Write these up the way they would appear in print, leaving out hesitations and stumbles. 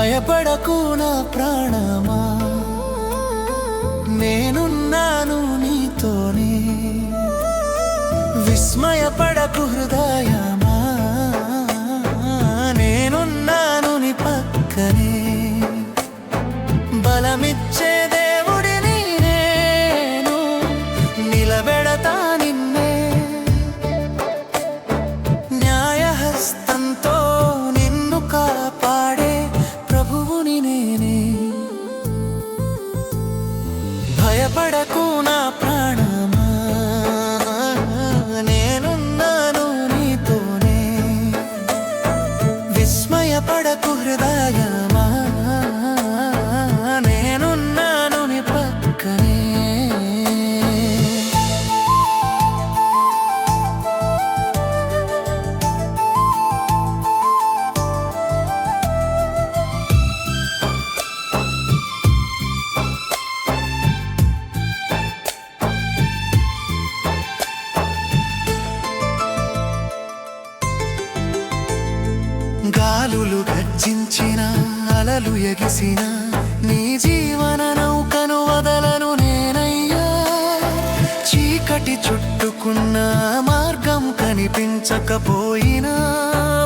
భయపడకు నా ప్రాణమా, నేనున్నాను నీతోనే. విస్మయపడకు హృదయమా, నేనున్నాను నీ పక్కనే. బలమిచ్చే దేవుడిని నేను, నిలబెడతా నిన్నే. న్యాయహస్తంతో నిన్ను కాపాడే ప్రభువుని నేనే. భయపడకు నా ప్రాణమా, నేనున్నాను నీతోనే. విస్మయపడకు హృదయమా, నేనున్నాను నీ పక్కనే. గాలులు గర్జించిన, అలలు ఎగిసిన, నీ జీవన నౌకను వదలను నేనయ్యా. చీకటి చుట్టుకున్న మార్గం కనిపించకపోయినా,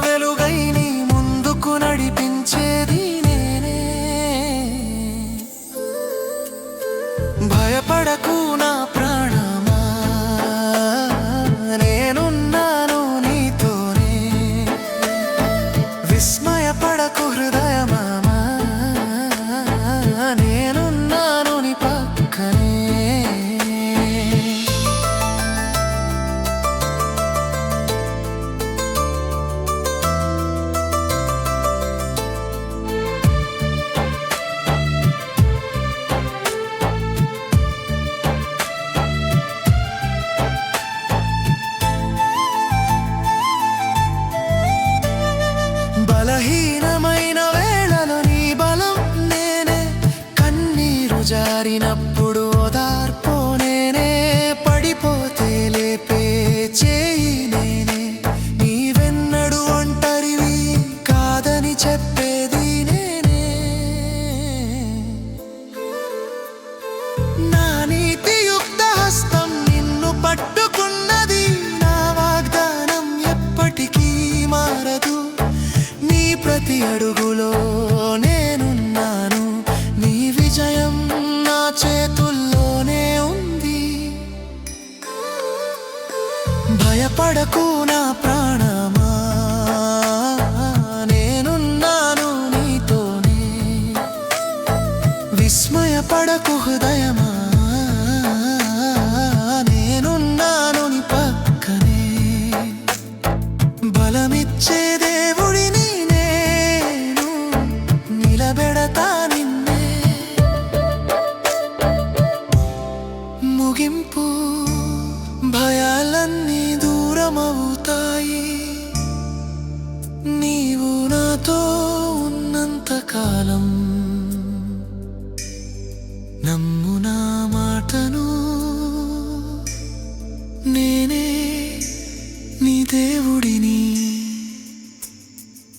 వెలుగై నీ ముందుకు నడిపించేది నేనే. భయపడకు నా ప్రాణమా, నేనున్నాను నీతోనే. విస్మయపడకు హృదయమా, నేనున్నాను నీ పక్కనే. బలహీనమైన వేళలో నీ బలం నేనే. కన్నీరు జారినప్పుడు ఓదార్పు నేనే. పడిపోతే లేపే చేయి నేనే. నీవెన్నడు ఒంటరివి కాదని చెప్పేది నేనే. నా నీతియుక్త హస్తం నిన్ను పట్టుకున్నది. నా వాగ్దానం ఎప్పటికీ మారదు. ప్రతి అడుగులో నేనున్నాను. నీ విజయం నా చేతుల్లోనే ఉంది. భయపడకు నా ప్రాణమా, నేనున్నాను నీతోనే. విస్మయపడకు హృదయమా, నేనున్నాను నీ పక్కనే. బలమిచ్చే